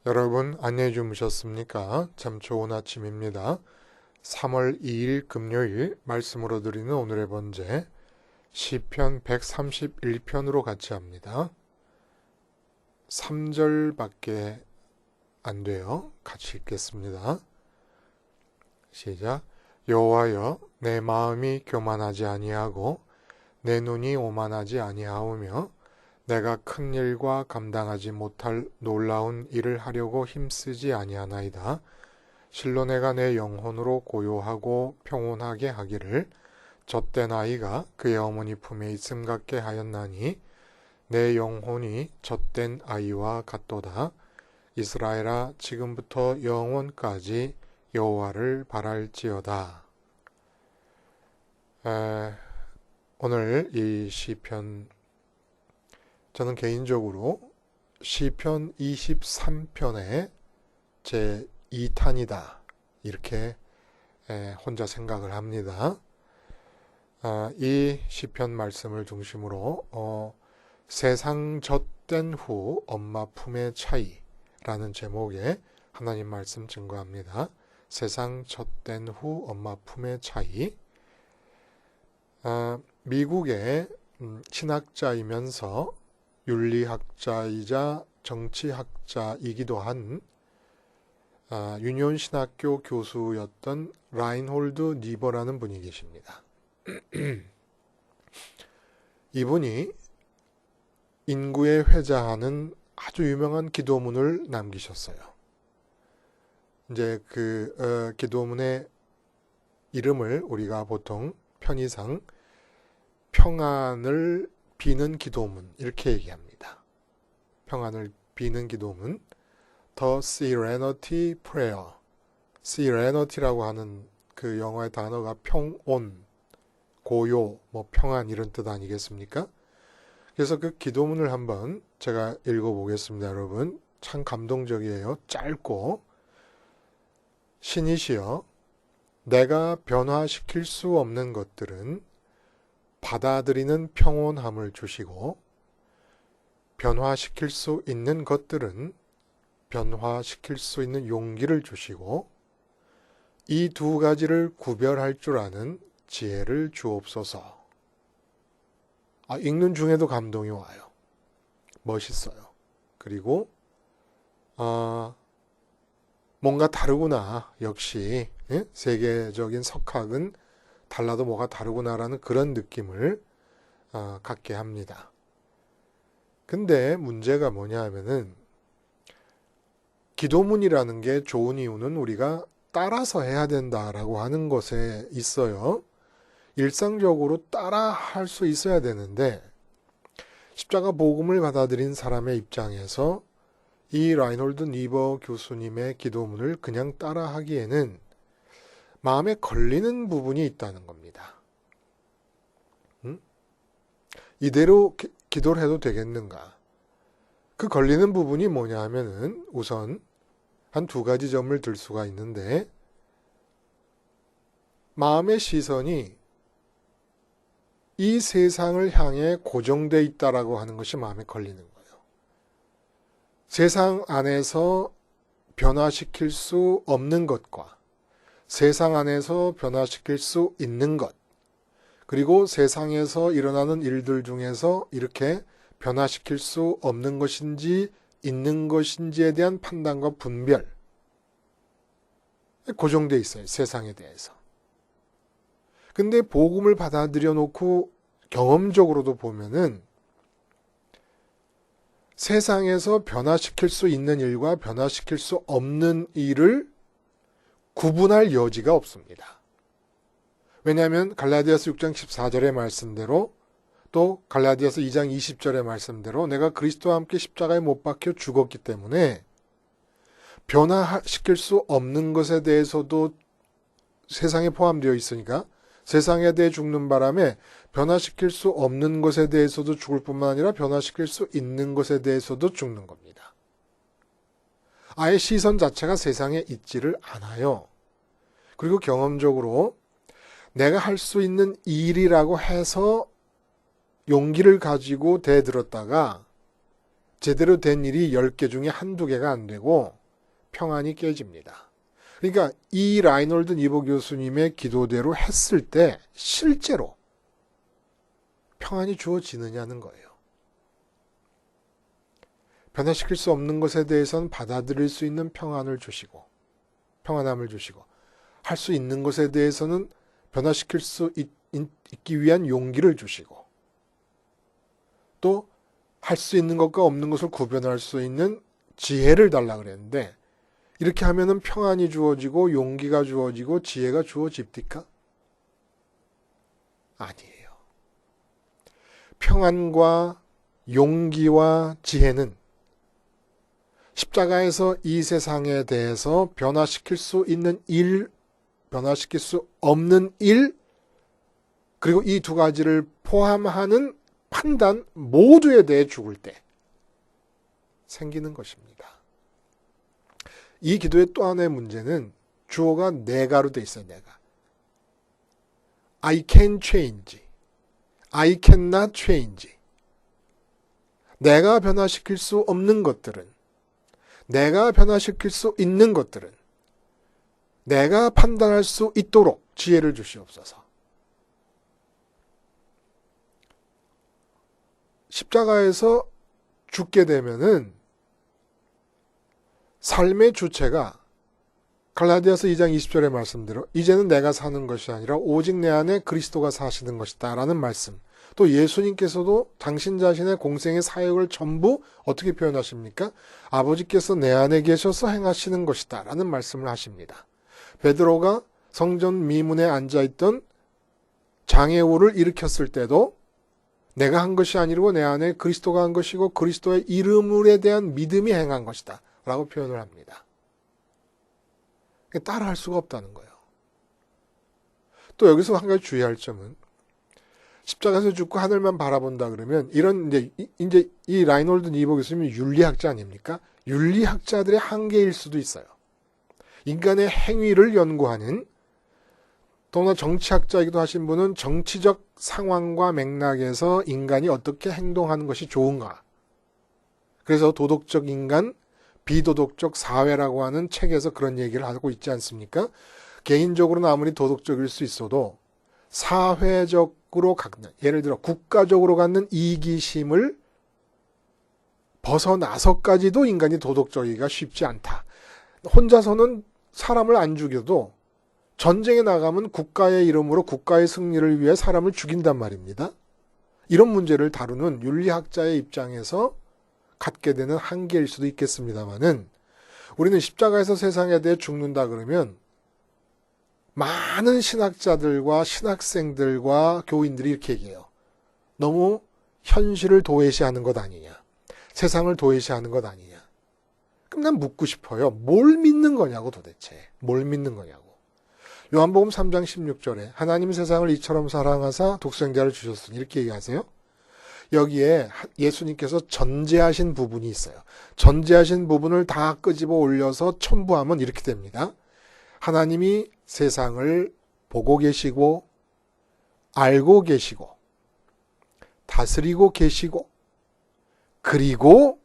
여러분 안녕히 주무셨습니까? 참 좋은 아침입니다. 3월 2일 금요일 말씀으로 드리는 오늘의 번제 시편 131편으로 같이 합니다. 3절밖에 안 돼요. 같이 읽겠습니다. 시작. 여호와여, 내 마음이 교만하지 아니하고 내 눈이 오만하지 아니하오며 내가 큰 일과 감당하지 못할 놀라운 일을 하려고 힘쓰지 아니하나이다. 실로 내가 내 영혼으로 고요하고 평온하게 하기를 젖된 아이가 그의 어머니 품에 있음 같게 하였나니 내 영혼이 젖된 아이와 같도다. 이스라엘아, 지금부터 영원까지 여호와를 바랄지어다. 오늘 이 시편, 저는 개인적으로 시편 23편의 제 2탄이다 이렇게 혼자 생각을 합니다. 이 시편 말씀을 중심으로 세상 젖된 후 엄마 품의 차이라는 제목의 하나님 말씀 증거합니다. 세상 젖된 후 엄마 품의 차이. 미국의 신학자이면서 윤리학자이자 정치학자이기도 한 유니온 신학교 교수였던 라인홀드 니버라는 분이 계십니다. 이분이 인구에 회자하는 아주 유명한 기도문을 남기셨어요. 이제 그 기도문의 이름을 우리가 보통 편의상 평안을 비는 기도문 이렇게 얘기합니다. 평안을 비는 기도문, The Serenity Prayer. Serenity라고 하는 그 영어의 단어가 평온, 고요, 평안 이런 뜻 아니겠습니까? 그래서 그 기도문을 한번 제가 읽어보겠습니다, 여러분. 참 감동적이에요. 짧고. 신이시여, 내가 변화시킬 수 없는 것들은 받아들이는 평온함을 주시고 변화시킬 수 있는 것들은 변화시킬 수 있는 용기를 주시고 이 두 가지를 구별할 줄 아는 지혜를 주옵소서. 읽는 중에도 감동이 와요. 멋있어요. 그리고 뭔가 다르구나. 역시 세계적인 석학은 달라도 뭐가 다르구나라는 그런 느낌을 갖게 합니다. 근데 문제가 뭐냐 하면은 기도문이라는 게 좋은 이유는 우리가 따라서 해야 된다라고 하는 것에 있어요. 일상적으로 따라 할 수 있어야 되는데 십자가 복음을 받아들인 사람의 입장에서 이 라인홀드 니버 교수님의 기도문을 그냥 따라 하기에는 마음에 걸리는 부분이 있다는 겁니다. 이대로 기도를 해도 되겠는가? 그 걸리는 부분이 뭐냐 하면은 우선 한 두 가지 점을 들 수가 있는데 마음의 시선이 이 세상을 향해 고정되어 있다라고 하는 것이 마음에 걸리는 거예요. 세상 안에서 변화시킬 수 없는 것과 세상 안에서 변화시킬 수 있는 것, 그리고 세상에서 일어나는 일들 중에서 이렇게 변화시킬 수 없는 것인지 있는 것인지에 대한 판단과 분별, 고정되어 있어요. 세상에 대해서. 근데 복음을 받아들여 놓고 경험적으로도 보면은 세상에서 변화시킬 수 있는 일과 변화시킬 수 없는 일을 구분할 여지가 없습니다. 왜냐하면 갈라디아서 6장 14절의 말씀대로 또 갈라디아서 2장 20절의 말씀대로 내가 그리스도와 함께 십자가에 못 박혀 죽었기 때문에 변화시킬 수 없는 것에 대해서도 세상에 포함되어 있으니까 세상에 대해 죽는 바람에 변화시킬 수 없는 것에 대해서도 죽을 뿐만 아니라 변화시킬 수 있는 것에 대해서도 죽는 겁니다. 아예 시선 자체가 세상에 있지를 않아요. 그리고 경험적으로 내가 할 수 있는 일이라고 해서 용기를 가지고 대들었다가 제대로 된 일이 10개 중에 한두 개가 안 되고 평안이 깨집니다. 그러니까 이 라이놀드 니보 교수님의 기도대로 했을 때 실제로 평안이 주어지느냐는 거예요. 변화시킬 수 없는 것에 대해서는 받아들일 수 있는 평안을 주시고, 평안함을 주시고, 할 수 있는 것에 대해서는 변화시킬 수 있기 위한 용기를 주시고, 또 할 수 있는 것과 없는 것을 구별할 수 있는 지혜를 달라 그랬는데, 이렇게 하면은 평안이 주어지고 용기가 주어지고 지혜가 주어집니까? 아니에요. 평안과 용기와 지혜는 십자가에서 이 세상에 대해서 변화시킬 수 있는 일, 변화시킬 수 없는 일, 그리고 이 두 가지를 포함하는 판단 모두에 대해 죽을 때 생기는 것입니다. 이 기도의 또 하나의 문제는 주어가 내가로 돼 있어요. 내가. I can change. I cannot change. 내가 변화시킬 수 없는 것들은, 내가 변화시킬 수 있는 것들은 내가 판단할 수 있도록 지혜를 주시옵소서. 십자가에서 죽게 되면은 삶의 주체가 갈라디아서 2장 20절의 말씀대로 이제는 내가 사는 것이 아니라 오직 내 안에 그리스도가 사시는 것이다 라는 말씀, 또 예수님께서도 당신 자신의 공생의 사역을 전부 어떻게 표현하십니까? 아버지께서 내 안에 계셔서 행하시는 것이다 라는 말씀을 하십니다. 베드로가 성전 미문에 앉아있던 장애우를 일으켰을 때도 내가 한 것이 아니고 내 안에 그리스도가 한 것이고 그리스도의 이름에 대한 믿음이 행한 것이다 라고 표현을 합니다. 따라할 수가 없다는 거예요. 또 여기서 한 가지 주의할 점은 십자가에서 죽고 하늘만 바라본다 그러면 이런 이제 이 라이놀드 니보 교수님이 윤리학자 아닙니까? 윤리학자들의 한계일 수도 있어요. 인간의 행위를 연구하는, 더구나 정치학자이기도 하신 분은 정치적 상황과 맥락에서 인간이 어떻게 행동하는 것이 좋은가. 그래서 도덕적 인간, 비도덕적 사회라고 하는 책에서 그런 얘기를 하고 있지 않습니까? 개인적으로는 아무리 도덕적일 수 있어도 사회적으로 갖는, 예를 들어 국가적으로 갖는 이기심을 벗어나서까지도 인간이 도덕적이기가 쉽지 않다. 혼자서는 사람을 안 죽여도 전쟁에 나가면 국가의 이름으로 국가의 승리를 위해 사람을 죽인단 말입니다. 이런 문제를 다루는 윤리학자의 입장에서 갖게 되는 한계일 수도 있겠습니다만은, 우리는 십자가에서 세상에 대해 죽는다 그러면 많은 신학자들과 신학생들과 교인들이 이렇게 얘기해요. 너무 현실을 도외시하는 것 아니냐. 세상을 도외시하는 것 아니냐. 그럼 난 묻고 싶어요. 뭘 믿는 거냐고 도대체. 뭘 믿는 거냐고. 요한복음 3장 16절에 하나님 세상을 이처럼 사랑하사 독생자를 주셨으니 이렇게 얘기하세요. 여기에 예수님께서 전제하신 부분이 있어요. 전제하신 부분을 다 끄집어 올려서 첨부하면 이렇게 됩니다. 하나님이 세상을 보고 계시고 알고 계시고 다스리고 계시고 그리고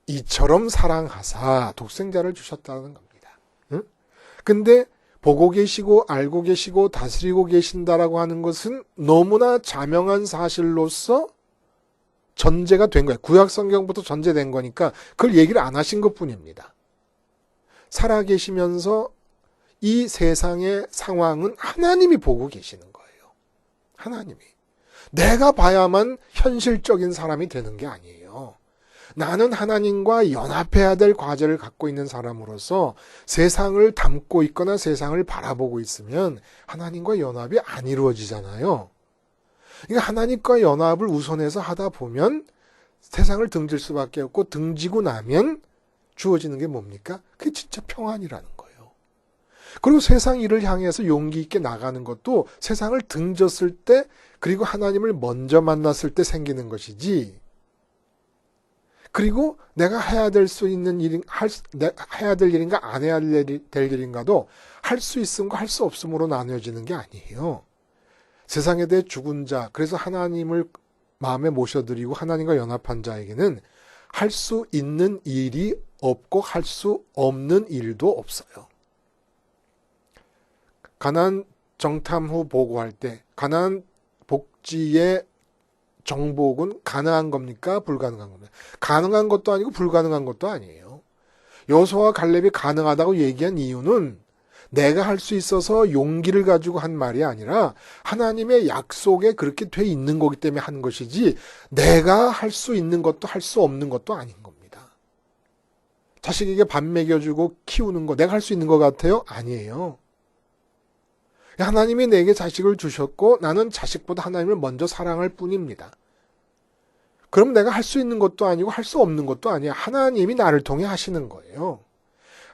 이처럼 사랑하사 독생자를 주셨다는 겁니다. 응? 근데 보고 계시고 알고 계시고 다스리고 계신다라고 하는 것은 너무나 자명한 사실로서 전제가 된 거예요. 구약 성경부터 전제된 거니까 그걸 얘기를 안 하신 것뿐입니다. 살아 계시면서 이 세상의 상황은 하나님이 보고 계시는 거예요. 하나님이. 내가 봐야만 현실적인 사람이 되는 게 아니에요. 나는 하나님과 연합해야 될 과제를 갖고 있는 사람으로서 세상을 담고 있거나 세상을 바라보고 있으면 하나님과 연합이 안 이루어지잖아요. 그러니까 하나님과 연합을 우선해서 하다 보면 세상을 등질 수밖에 없고 등지고 나면 주어지는 게 뭡니까? 그게 진짜 평안이라는 거예요. 그리고 세상 일을 향해서 용기 있게 나가는 것도 세상을 등졌을 때 그리고 하나님을 먼저 만났을 때 생기는 것이지, 그리고 내가 해야 될 수 있는 일인, 해야 될 일인가 안 해야 될 일인가도 할 수 있음과 할 수 없음으로 나뉘어지는 게 아니에요. 세상에 대해 죽은 자, 그래서 하나님을 마음에 모셔드리고 하나님과 연합한 자에게는 할 수 있는 일이 없고 할 수 없는 일도 없어요. 가나안 정탐 후 보고할 때 가나안 복지의 정복은 가능한 겁니까? 불가능한 겁니까? 가능한 것도 아니고 불가능한 것도 아니에요. 여호수아와 갈렙이 가능하다고 얘기한 이유는 내가 할 수 있어서 용기를 가지고 한 말이 아니라 하나님의 약속에 그렇게 돼 있는 거기 때문에 한 것이지 내가 할 수 있는 것도 할 수 없는 것도 아닌 겁니다. 자식에게 밥 먹여주고 키우는 거 내가 할 수 있는 것 같아요? 아니에요. 하나님이 내게 자식을 주셨고 나는 자식보다 하나님을 먼저 사랑할 뿐입니다. 그럼 내가 할 수 있는 것도 아니고 할 수 없는 것도 아니야. 하나님이 나를 통해 하시는 거예요.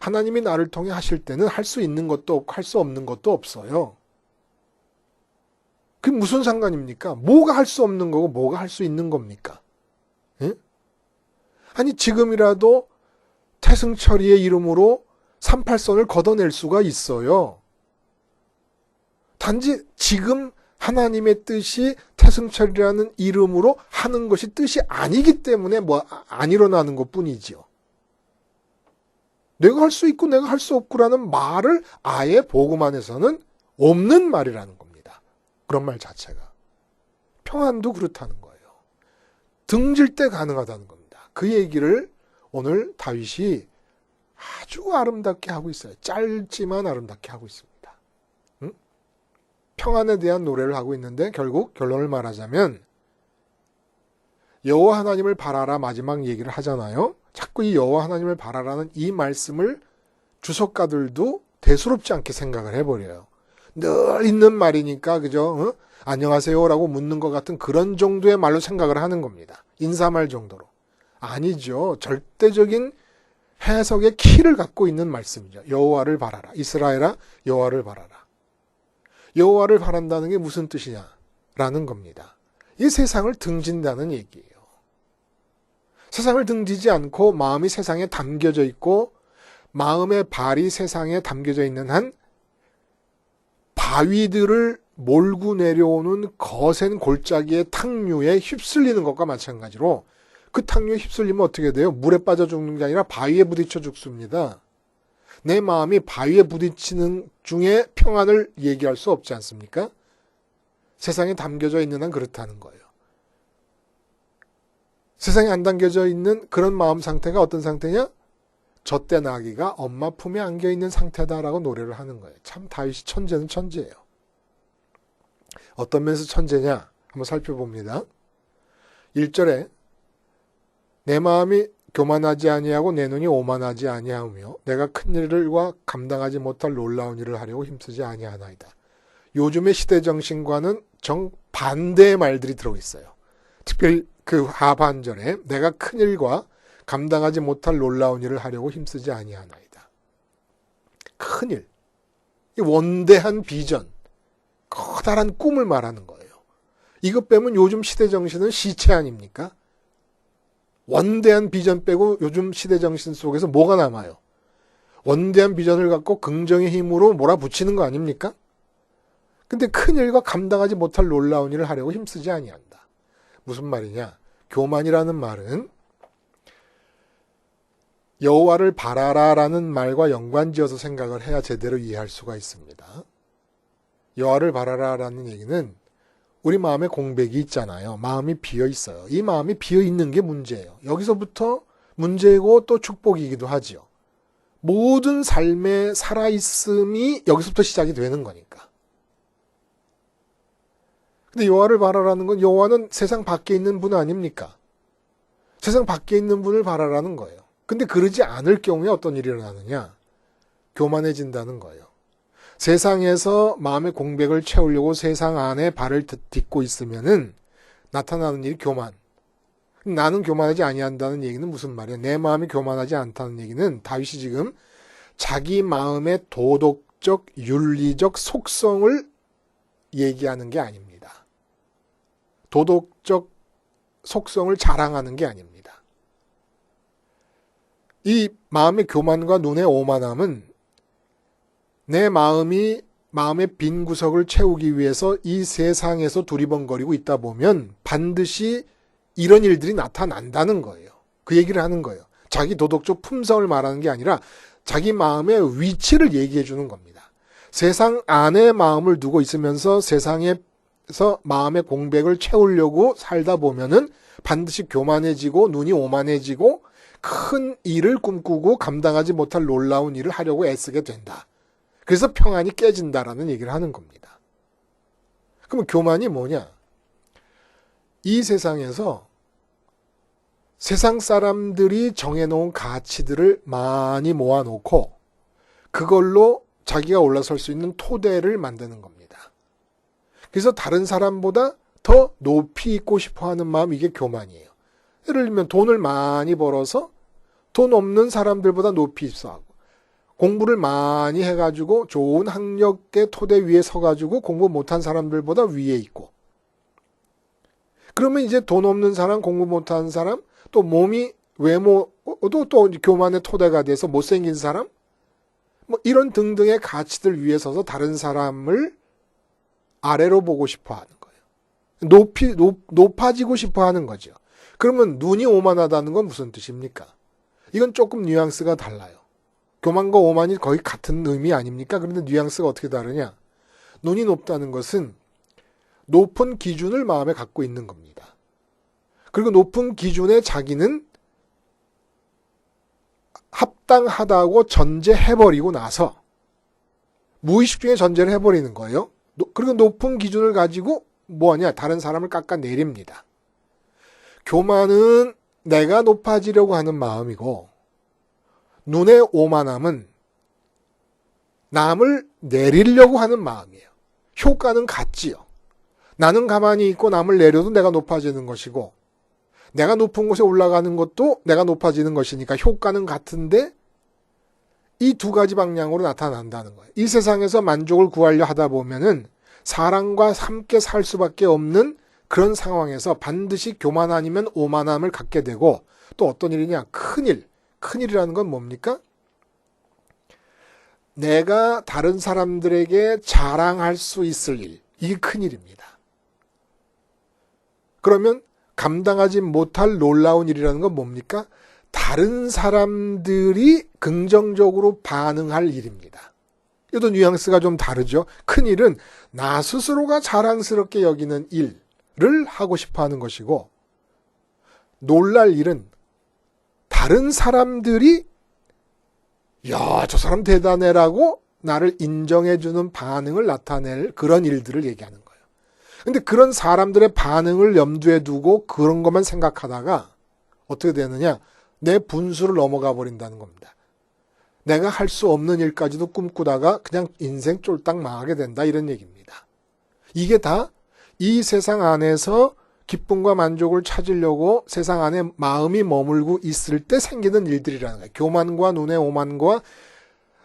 하나님이 나를 통해 하실 때는 할 수 있는 것도 없고 할 수 없는 것도 없어요. 그게 무슨 상관입니까? 뭐가 할 수 없는 거고 뭐가 할 수 있는 겁니까? 예? 아니 지금이라도 태승철이의 이름으로 38선을 걷어낼 수가 있어요. 단지 지금 하나님의 뜻이 태승철이라는 이름으로 하는 것이 뜻이 아니기 때문에 안 일어나는 것뿐이지요. 내가 할 수 있고 내가 할 수 없고라는 말을 아예 복음 안에서는 없는 말이라는 겁니다. 그런 말 자체가. 평안도 그렇다는 거예요. 등질 때 가능하다는 겁니다. 그 얘기를 오늘 다윗이 아주 아름답게 하고 있어요. 짧지만 아름답게 하고 있습니다. 평안에 대한 노래를 하고 있는데 결국 결론을 말하자면 여호와 하나님을 바라라 마지막 얘기를 하잖아요. 자꾸 이 여호와 하나님을 바라라는 이 말씀을 주석가들도 대수롭지 않게 생각을 해버려요. 늘 있는 말이니까 그죠? 안녕하세요라고 묻는 것 같은 그런 정도의 말로 생각을 하는 겁니다. 인사말 정도로. 아니죠. 절대적인 해석의 키를 갖고 있는 말씀이죠. 여호와를 바라라. 이스라엘아 여호와를 바라라. 여호와를 바란다는 게 무슨 뜻이냐라는 겁니다. 이 세상을 등진다는 얘기예요. 세상을 등지지 않고 마음이 세상에 담겨져 있고 마음의 발이 세상에 담겨져 있는 한 바위들을 몰고 내려오는 거센 골짜기의 탕류에 휩쓸리는 것과 마찬가지로 그 탕류에 휩쓸리면 어떻게 돼요? 물에 빠져 죽는 게 아니라 바위에 부딪혀 죽습니다. 내 마음이 바위에 부딪히는 중에 평안을 얘기할 수 없지 않습니까? 세상에 담겨져 있는 한 그렇다는 거예요. 세상에 안 담겨져 있는 그런 마음 상태가 어떤 상태냐? 젖된 아기가 엄마 품에 안겨있는 상태다라고 노래를 하는 거예요. 참 다윗이 천재는 천재예요. 어떤 면에서 천재냐? 한번 살펴봅니다. 1절에 내 마음이 교만하지 아니하고 내 눈이 오만하지 아니하며 내가 큰 일과 감당하지 못할 놀라운 일을 하려고 힘쓰지 아니하나이다. 요즘의 시대 정신과는 정반대의 말들이 들어있어요. 특별히 그 하반절에 내가 큰 일과 감당하지 못할 놀라운 일을 하려고 힘쓰지 아니하나이다. 큰 일, 이 원대한 비전, 커다란 꿈을 말하는 거예요. 이것 빼면 요즘 시대 정신은 시체 아닙니까? 원대한 비전 빼고 요즘 시대 정신 속에서 뭐가 남아요? 원대한 비전을 갖고 긍정의 힘으로 몰아붙이는 거 아닙니까? 근데 큰 일과 감당하지 못할 놀라운 일을 하려고 힘쓰지 아니한다. 무슨 말이냐? 교만이라는 말은 여호와를 바라라라는 말과 연관지어서 생각을 해야 제대로 이해할 수가 있습니다. 여호와를 바라라라는 얘기는 우리 마음에 공백이 있잖아요. 마음이 비어 있어요. 이 마음이 비어 있는 게 문제예요. 여기서부터 문제고 또 축복이기도 하지요. 모든 삶의 살아있음이 여기서부터 시작이 되는 거니까. 근데 여호와를 바라라는 건 여호와는 세상 밖에 있는 분 아닙니까? 세상 밖에 있는 분을 바라라는 거예요. 근데 그러지 않을 경우에 어떤 일이 일어나느냐? 교만해진다는 거예요. 세상에서 마음의 공백을 채우려고 세상 안에 발을 딛고 있으면은 나타나는 일이 교만. 나는 교만하지 아니한다는 얘기는 무슨 말이야? 내 마음이 교만하지 않다는 얘기는 다윗이 지금 자기 마음의 도덕적, 윤리적 속성을 얘기하는 게 아닙니다. 도덕적 속성을 자랑하는 게 아닙니다. 이 마음의 교만과 눈의 오만함은 내 마음의 빈 구석을 채우기 위해서 이 세상에서 두리번거리고 있다 보면 반드시 이런 일들이 나타난다는 거예요. 그 얘기를 하는 거예요. 자기 도덕적 품성을 말하는 게 아니라 자기 마음의 위치를 얘기해 주는 겁니다. 세상 안에 마음을 두고 있으면서 세상에서 마음의 공백을 채우려고 살다 보면은 반드시 교만해지고 눈이 오만해지고 큰 일을 꿈꾸고 감당하지 못할 놀라운 일을 하려고 애쓰게 된다. 그래서 평안이 깨진다라는 얘기를 하는 겁니다. 그러면 교만이 뭐냐? 이 세상에서 세상 사람들이 정해놓은 가치들을 많이 모아놓고 그걸로 자기가 올라설 수 있는 토대를 만드는 겁니다. 그래서 다른 사람보다 더 높이 있고 싶어하는 마음, 이게 교만이에요. 예를 들면 돈을 많이 벌어서 돈 없는 사람들보다 높이 있어하고 공부를 많이 해가지고 좋은 학력의 토대 위에 서가지고 공부 못한 사람들보다 위에 있고, 그러면 이제 돈 없는 사람, 공부 못하는 사람, 또 몸이 외모도 또 교만의 토대가 돼서 못생긴 사람, 뭐 이런 등등의 가치들 위에 서서 다른 사람을 아래로 보고 싶어 하는 거예요. 높아지고 싶어 하는 거죠. 그러면 눈이 오만하다는 건 무슨 뜻입니까? 이건 조금 뉘앙스가 달라요. 교만과 오만이 거의 같은 의미 아닙니까? 그런데 뉘앙스가 어떻게 다르냐? 눈이 높다는 것은 높은 기준을 마음에 갖고 있는 겁니다. 그리고 높은 기준에 자기는 합당하다고 전제해버리고 나서 무의식 중에 전제를 해버리는 거예요. 그리고 높은 기준을 가지고 뭐하냐? 다른 사람을 깎아내립니다. 교만은 내가 높아지려고 하는 마음이고, 눈의 오만함은 남을 내리려고 하는 마음이에요. 효과는 같지요. 나는 가만히 있고 남을 내려도 내가 높아지는 것이고, 내가 높은 곳에 올라가는 것도 내가 높아지는 것이니까 효과는 같은데 이 두 가지 방향으로 나타난다는 거예요. 이 세상에서 만족을 구하려 하다 보면은 사람과 함께 살 수밖에 없는 그런 상황에서 반드시 교만 아니면 오만함을 갖게 되고, 또 어떤 일이냐? 큰일. 큰일이라는 건 뭡니까? 내가 다른 사람들에게 자랑할 수 있을 일. 이게 큰일입니다. 그러면 감당하지 못할 놀라운 일이라는 건 뭡니까? 다른 사람들이 긍정적으로 반응할 일입니다. 이것도 뉘앙스가 좀 다르죠. 큰일은 나 스스로가 자랑스럽게 여기는 일을 하고 싶어 하는 것이고, 놀랄 일은 다른 사람들이 야, 저 사람 대단해라고 나를 인정해주는 반응을 나타낼 그런 일들을 얘기하는 거예요. 근데 그런 사람들의 반응을 염두에 두고 그런 것만 생각하다가 어떻게 되느냐? 내 분수를 넘어가 버린다는 겁니다. 내가 할 수 없는 일까지도 꿈꾸다가 그냥 인생 쫄딱 망하게 된다, 이런 얘기입니다. 이게 다 이 세상 안에서 기쁨과 만족을 찾으려고 세상 안에 마음이 머물고 있을 때 생기는 일들이라는 거예요. 교만과 눈의 오만과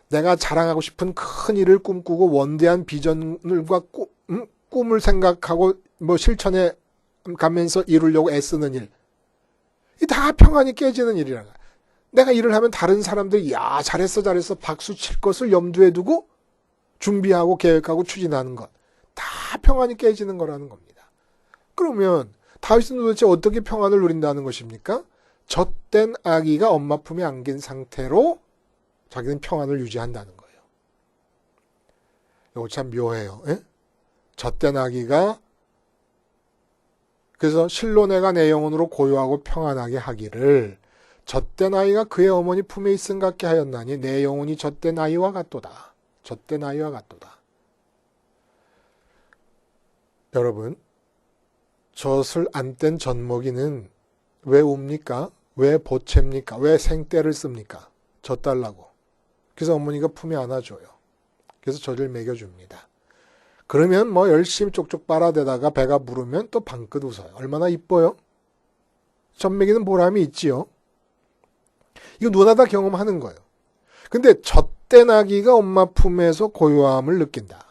내가 자랑하고 싶은 큰 일을 꿈꾸고 원대한 비전과 꿈을 생각하고 뭐 실천해 가면서 이루려고 애쓰는 일. 이 다 평안이 깨지는 일이라는 거예요. 내가 일을 하면 다른 사람들이 야, 잘했어 박수 칠 것을 염두에 두고 준비하고 계획하고 추진하는 것. 다 평안이 깨지는 거라는 겁니다. 그러면 다윗은 도대체 어떻게 평안을 누린다는 것입니까? 젖된 아기가 엄마 품에 안긴 상태로 자기는 평안을 유지한다는 거예요. 이거 참 묘해요. 에? 젖된 아기가, 그래서 실로 내가 내 영혼으로 고요하고 평안하게 하기를, 젖된 아이가 그의 어머니 품에 있음 같게 하였나니 내 영혼이 젖된 아이와 같도다. 젖된 아이와 같도다. 여러분, 젖을 안 뗀 젖먹이는 왜 웁니까? 왜 보채입니까? 왜 생떼를 씁니까? 젖 달라고. 그래서 어머니가 품에 안아줘요. 그래서 젖을 먹여줍니다. 그러면 뭐 열심히 쪽쪽 빨아대다가 배가 부르면 또 방긋 웃어요. 얼마나 이뻐요? 젖 먹이는 보람이 있지요. 이거 누구나 다 경험하는 거예요. 근데 젖된 아기가 엄마 품에서 고요함을 느낀다.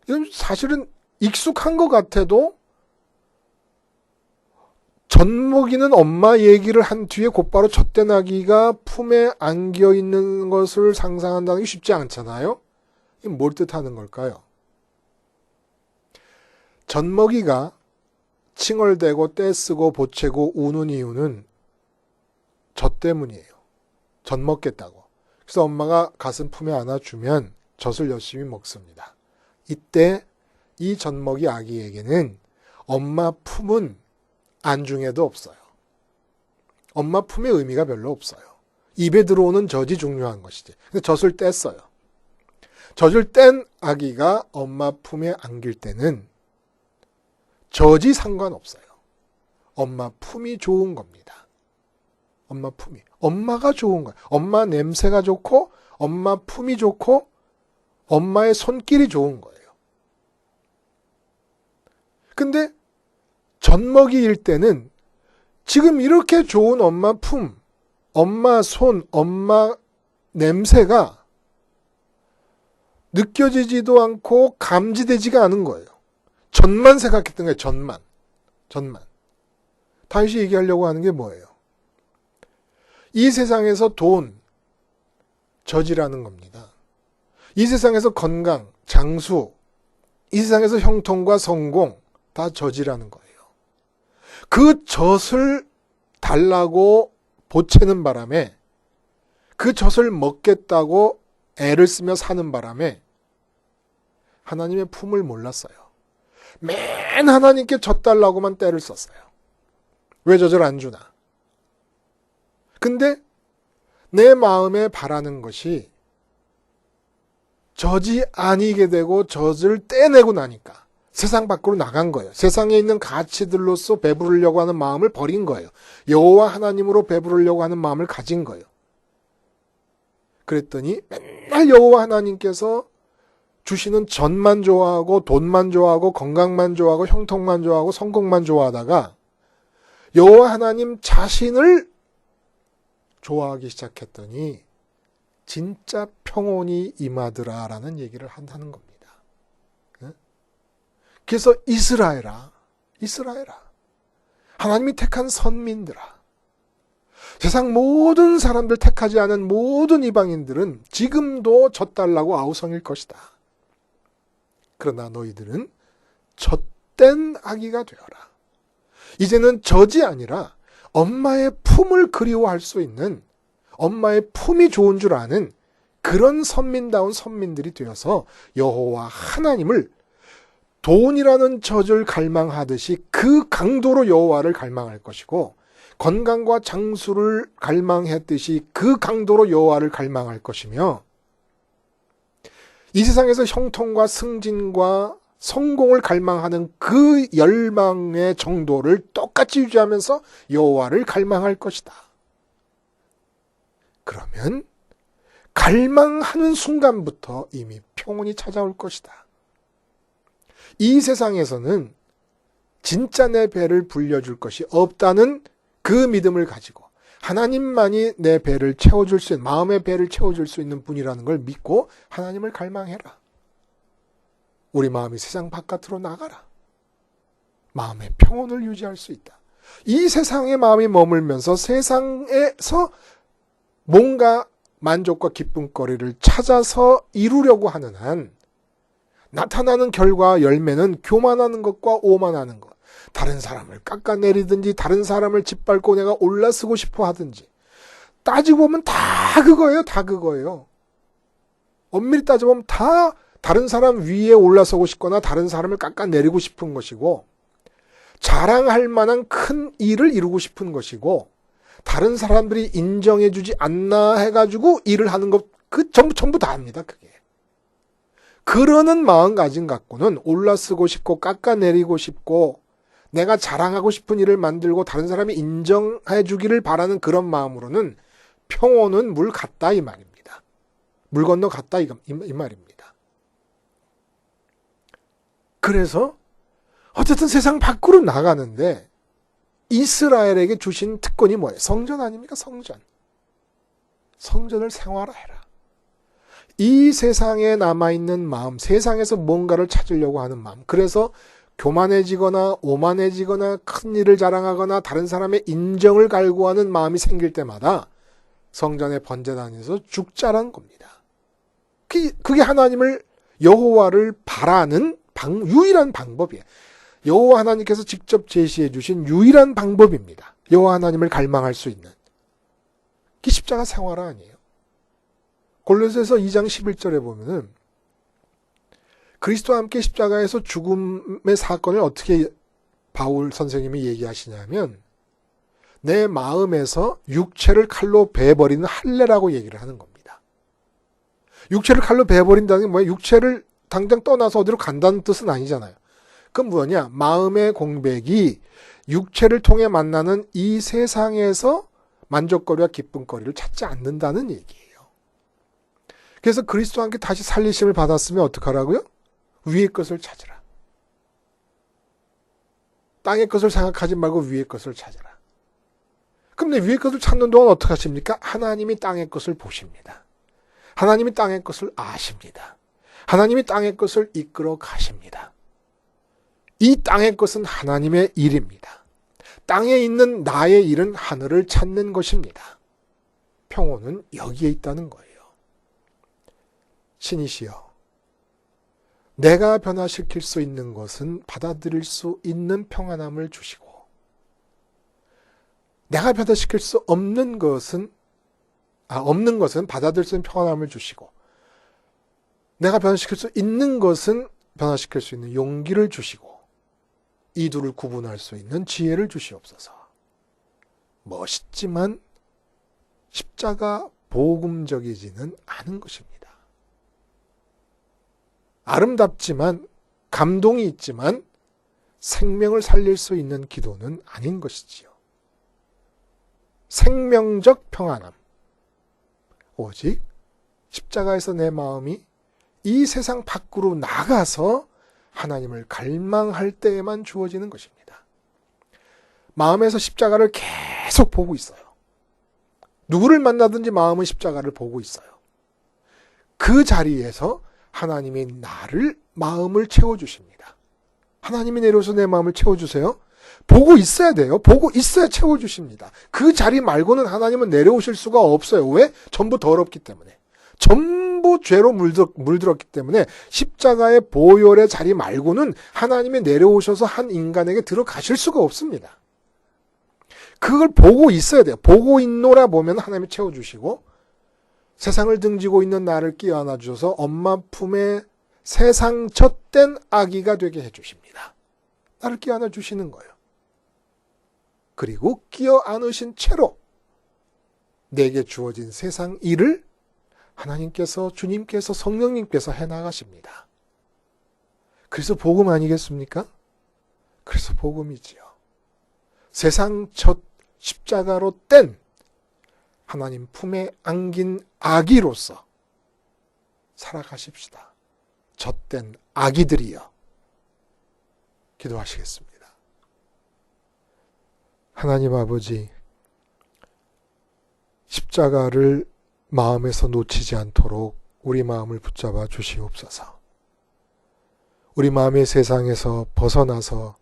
이건 사실은 익숙한 것 같아도 젖먹이는 엄마 얘기를 한 뒤에 곧바로 젖된 아기가 품에 안겨 있는 것을 상상한다는 게 쉽지 않잖아요. 이게 뭘 뜻하는 걸까요? 젖먹이가 칭얼대고 떼쓰고 보채고 우는 이유는 젖 때문이에요. 젖 먹겠다고. 그래서 엄마가 가슴 품에 안아주면 젖을 열심히 먹습니다. 이때 이 젖먹이 아기에게는 엄마 품은 안중에도 없어요. 엄마 품의 의미가 별로 없어요. 입에 들어오는 젖이 중요한 것이지. 근데 젖을 뗐어요. 젖을 뗀 아기가 엄마 품에 안길 때는 젖이 상관없어요. 엄마 품이 좋은 겁니다. 엄마 품이. 엄마가 좋은 거예요. 엄마 냄새가 좋고 엄마 품이 좋고 엄마의 손길이 좋은 거예요. 근데 젖먹이일 때는 지금 이렇게 좋은 엄마 품, 엄마 손, 엄마 냄새가 느껴지지도 않고 감지되지가 않은 거예요. 젖만 생각했던 거예요. 젖만. 다시 얘기하려고 하는 게 뭐예요? 이 세상에서 돈, 젖이라는 겁니다. 이 세상에서 건강, 장수, 이 세상에서 형통과 성공, 다 젖이라는 거예요. 그 젖을 달라고 보채는 바람에, 그 젖을 먹겠다고 애를 쓰며 사는 바람에 하나님의 품을 몰랐어요. 맨 하나님께 젖 달라고만 때를 썼어요. 왜 젖을 안 주나? 근데 내 마음에 바라는 것이 젖이 아니게 되고 젖을 떼내고 나니까 세상 밖으로 나간 거예요. 세상에 있는 가치들로서 배부르려고 하는 마음을 버린 거예요. 여호와 하나님으로 배부르려고 하는 마음을 가진 거예요. 그랬더니 맨날 여호와 하나님께서 주시는 젖만 좋아하고 돈만 좋아하고 건강만 좋아하고 형통만 좋아하고 성공만 좋아하다가 여호와 하나님 자신을 좋아하기 시작했더니 진짜 평온이 임하더라라는 얘기를 한다는 겁니다. 그래서 이스라엘아, 하나님이 택한 선민들아, 세상 모든 사람들 택하지 않은 모든 이방인들은 지금도 젖달라고 아우성일 것이다. 그러나 너희들은 젖된 아기가 되어라. 이제는 젖이 아니라 엄마의 품을 그리워할 수 있는, 엄마의 품이 좋은 줄 아는 그런 선민다운 선민들이 되어서 여호와 하나님을 돈이라는 젖을 갈망하듯이 그 강도로 여호와를 갈망할 것이고, 건강과 장수를 갈망했듯이 그 강도로 여호와를 갈망할 것이며, 이 세상에서 형통과 승진과 성공을 갈망하는 그 열망의 정도를 똑같이 유지하면서 여호와를 갈망할 것이다. 그러면 갈망하는 순간부터 이미 평온이 찾아올 것이다. 이 세상에서는 진짜 내 배를 불려줄 것이 없다는 그 믿음을 가지고 하나님만이 내 배를 채워줄 수 있는, 마음의 배를 채워줄 수 있는 분이라는 걸 믿고 하나님을 갈망해라. 우리 마음이 세상 바깥으로 나가라. 마음의 평온을 유지할 수 있다. 이 세상에 마음이 머물면서 세상에서 뭔가 만족과 기쁨거리를 찾아서 이루려고 하는 한 나타나는 결과 열매는 교만하는 것과 오만하는 것, 다른 사람을 깎아내리든지 다른 사람을 짓밟고 내가 올라서고 싶어 하든지, 따지고 보면 다 그거예요. 엄밀히 따져보면 다 다른 사람 위에 올라서고 싶거나 다른 사람을 깎아내리고 싶은 것이고, 자랑할 만한 큰 일을 이루고 싶은 것이고, 다른 사람들이 인정해주지 않나 해가지고 일을 하는 것, 그 전부 다 합니다. 그게. 그러는 마음가짐 갖고는 올라서고 싶고 깎아내리고 싶고 내가 자랑하고 싶은 일을 만들고 다른 사람이 인정해 주기를 바라는 그런 마음으로는 평온은 물 같다 이 말입니다. 물 건너 갔다 이 말입니다. 그래서 어쨌든 세상 밖으로 나가는데 이스라엘에게 주신 특권이 뭐예요? 성전 아닙니까? 성전을 생활화해라. 이 세상에 남아있는 마음, 세상에서 뭔가를 찾으려고 하는 마음, 그래서 교만해지거나 오만해지거나 큰 일을 자랑하거나 다른 사람의 인정을 갈구하는 마음이 생길 때마다 성전에 번제단에서 죽자라는 겁니다. 그게 하나님을, 여호와를 바라는 유일한 방법이에요. 여호와 하나님께서 직접 제시해 주신 유일한 방법입니다. 여호와 하나님을 갈망할 수 있는. 그게 십자가 생활 아니에요. 골로새서 2장 11절에 보면은 그리스도와 함께 십자가에서 죽음의 사건을 어떻게 바울 선생님이 얘기하시냐면 내 마음에서 육체를 칼로 베어버리는 할례라고 얘기를 하는 겁니다. 육체를 칼로 베어버린다는 게 뭐야? 육체를 당장 떠나서 어디로 간다는 뜻은 아니잖아요. 그건 뭐냐? 마음의 공백이 육체를 통해 만나는 이 세상에서 만족거리와 기쁨거리를 찾지 않는다는 얘기예요. 그래서 그리스도와 함께 다시 살리심을 받았으면 어떡하라고요? 위의 것을 찾으라. 땅의 것을 생각하지 말고 위의 것을 찾으라. 그럼 내 위의 것을 찾는 동안 어떻게 하십니까? 하나님이 땅의 것을 보십니다. 하나님이 땅의 것을 아십니다. 하나님이 땅의 것을 이끌어 가십니다. 이 땅의 것은 하나님의 일입니다. 땅에 있는 나의 일은 하늘을 찾는 것입니다. 평온은 여기에 있다는 거예요. 신이시여, 내가 변화시킬 수 있는 것은 받아들일 수 있는 평안함을 주시고 내가 변화시킬 수 없는 것은 받아들일 수 있는 평안함을 주시고 내가 변화시킬 수 있는 것은 변화시킬 수 있는 용기를 주시고 이 둘을 구분할 수 있는 지혜를 주시옵소서. 멋있지만 십자가 복음적이지는 않은 것입니다. 아름답지만 감동이 있지만 생명을 살릴 수 있는 기도는 아닌 것이지요. 생명적 평안함. 오직 십자가에서 내 마음이 이 세상 밖으로 나가서 하나님을 갈망할 때에만 주어지는 것입니다. 마음에서 십자가를 계속 보고 있어요. 누구를 만나든지 마음은 십자가를 보고 있어요. 그 자리에서 하나님이 나를 마음을 채워주십니다. 하나님이 내려오셔서 내 마음을 채워주세요. 보고 있어야 돼요. 보고 있어야 채워주십니다. 그 자리 말고는 하나님은 내려오실 수가 없어요. 왜? 전부 더럽기 때문에. 전부 죄로 물들었기 때문에 십자가의 보혈의 자리 말고는 하나님이 내려오셔서 한 인간에게 들어가실 수가 없습니다. 그걸 보고 있어야 돼요. 보고 있노라 보면 하나님이 채워주시고 세상을 등지고 있는 나를 끼어안아 주셔서 엄마 품에 세상 젖된 아기가 되게 해주십니다. 나를 끼어안아 주시는 거예요. 그리고 끼어안으신 채로 내게 주어진 세상 일을 하나님께서, 주님께서, 성령님께서 해나가십니다. 그래서 복음 아니겠습니까? 그래서 복음이지요. 세상 첫 십자가로 뗀 하나님 품에 안긴 아기로서 살아가십시다. 젖된 아기들이여. 기도하시겠습니다. 하나님 아버지, 십자가를 마음에서 놓치지 않도록 우리 마음을 붙잡아 주시옵소서. 우리 마음의 세상에서 벗어나서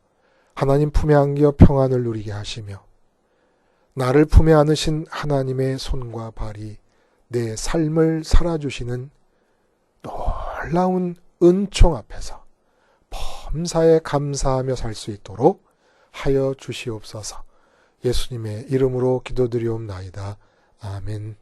하나님 품에 안겨 평안을 누리게 하시며 나를 품에 안으신 하나님의 손과 발이 내 삶을 살아주시는 놀라운 은총 앞에서 범사에 감사하며 살 수 있도록 하여 주시옵소서. 예수님의 이름으로 기도드리옵나이다. 아멘.